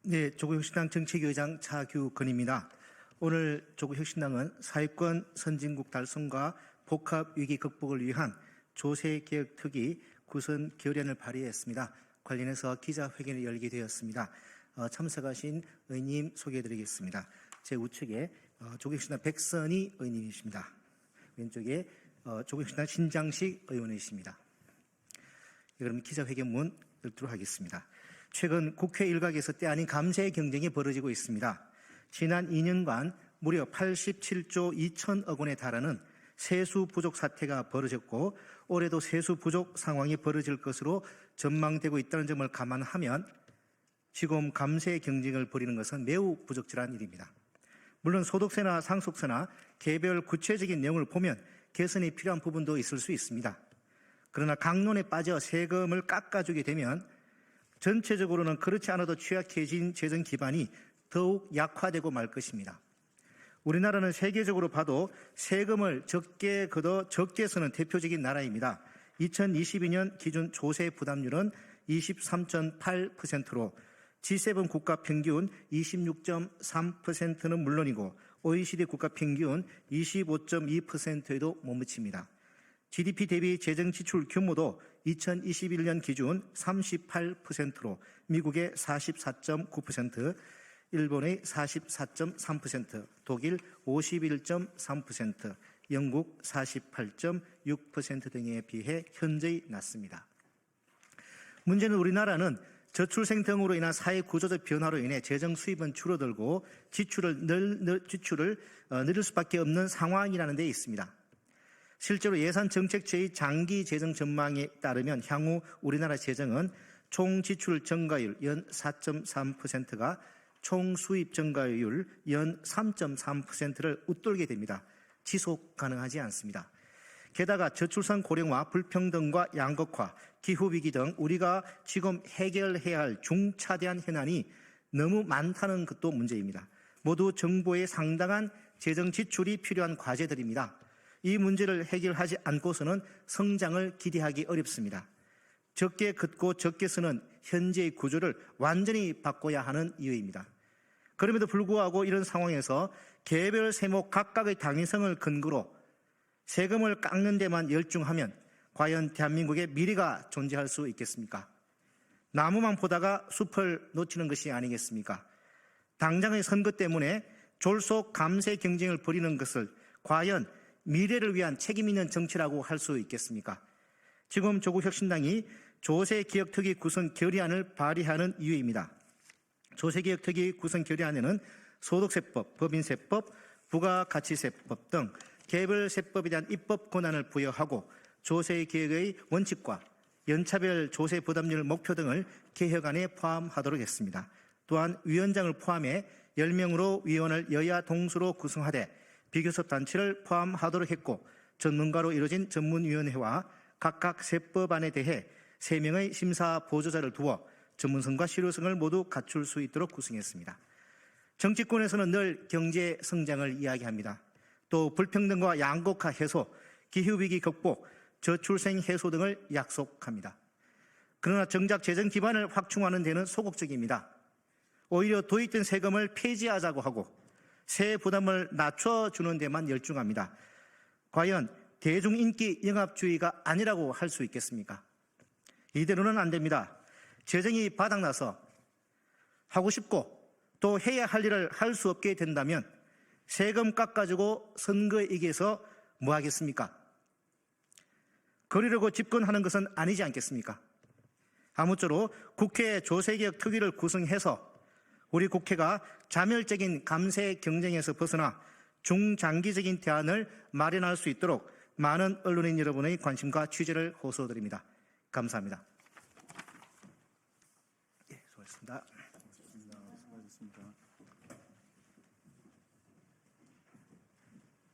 네, 조국혁신당 정책위의장 차규건입니다. 오늘 조국혁신당은 사회권 선진국 달성과 복합위기 극복을 위한 조세개혁특위 구성 결의안을 발의했습니다. 관련해서 기자회견을 열게 되었습니다. 참석하신 의원님 소개해드리겠습니다. 제 우측에 조국혁신당 백선희 의원님이십니다. 왼쪽에 조국혁신당 신장식 의원이십니다. 그럼 기자회견문 열도록 하겠습니다. 최근 국회 일각에서 때 아닌 감세 경쟁이 벌어지고 있습니다. 지난 2년간 무려 87조 2천억 원에 달하는 세수 부족 사태가 벌어졌고 올해도 세수 부족 상황이 벌어질 것으로 전망되고 있다는 점을 감안하면 지금 감세 경쟁을 벌이는 것은 매우 부적절한 일입니다. 물론 소득세나 상속세나 개별 구체적인 내용을 보면 개선이 필요한 부분도 있을 수 있습니다. 그러나 강론에 빠져 세금을 깎아주게 되면 전체적으로는 그렇지 않아도 취약해진 재정 기반이 더욱 약화되고 말 것입니다. 우리나라는 세계적으로 봐도 세금을 적게 걷어 적게 쓰는 대표적인 나라입니다. 2022년 기준 조세 부담률은 23.8%로 G7 국가 평균 26.3%는 물론이고 OECD 국가 평균 25.2%에도 못 미칩니다. GDP 대비 재정 지출 규모도 2021년 기준 38%로 미국의 44.9%, 일본의 44.3%, 독일 51.3%, 영국 48.6% 등에 비해 현저히 낮습니다. 문제는 우리나라는 저출생 등으로 인한 사회 구조적 변화로 인해 재정 수입은 줄어들고 지출을 늘릴 수밖에 없는 상황이라는 데 있습니다. 실제로 예산 정책처의 장기 재정 전망에 따르면 향후 우리나라 재정은 총 지출 증가율 연 4.3%가 총 수입 증가율 연 3.3%를 웃돌게 됩니다. 지속 가능하지 않습니다. 게다가 저출산 고령화, 불평등과 양극화, 기후위기 등 우리가 지금 해결해야 할 중차대한 현안이 너무 많다는 것도 문제입니다. 모두 정부의 상당한 재정 지출이 필요한 과제들입니다. 이 문제를 해결하지 않고서는 성장을 기대하기 어렵습니다. 적게 걷고 적게 쓰는 현재의 구조를 완전히 바꿔야 하는 이유입니다. 그럼에도 불구하고 이런 상황에서 개별 세목 각각의 당위성을 근거로 세금을 깎는 데만 열중하면 과연 대한민국의 미래가 존재할 수 있겠습니까? 나무만 보다가 숲을 놓치는 것이 아니겠습니까? 당장의 선거 때문에 졸속 감세 경쟁을 벌이는 것을 과연 미래를 위한 책임 있는 정치라고 할 수 있겠습니까? 지금 조국혁신당이 조세개혁특위 구성 결의안을 발의하는 이유입니다. 조세개혁특위 구성 결의안에는 소득세법, 법인세법, 부가가치세법 등 개별세법에 대한 입법 권한을 부여하고 조세개혁의 원칙과 연차별 조세 부담률 목표 등을 개혁안에 포함하도록 했습니다. 또한 위원장을 포함해 10명으로 위원을 여야 동수로 구성하되 비교섭 단체를 포함하도록 했고 전문가로 이루어진 전문위원회와 각각 세법안에 대해 3명의 심사 보조자를 두어 전문성과 실효성을 모두 갖출 수 있도록 구성했습니다. 정치권에서는 늘 경제 성장을 이야기합니다. 또 불평등과 양극화 해소, 기후위기 극복, 저출생 해소 등을 약속합니다. 그러나 정작 재정 기반을 확충하는 데는 소극적입니다. 오히려 도입된 세금을 폐지하자고 하고 세 부담을 낮춰주는 데만 열중합니다. 과연 대중인기 영합주의가 아니라고 할 수 있겠습니까? 이대로는 안 됩니다. 재정이 바닥나서 하고 싶고 또 해야 할 일을 할 수 없게 된다면 세금 깎아주고 선거에 이겨서 뭐 하겠습니까? 그러려고 집권하는 것은 아니지 않겠습니까? 아무쪼록 국회 조세개혁 특위를 구성해서 우리 국회가 자멸적인 감세 경쟁에서 벗어나 중장기적인 대안을 마련할 수 있도록 많은 언론인 여러분의 관심과 취재를 호소드립니다. 감사합니다. 예, 수고하셨습니다.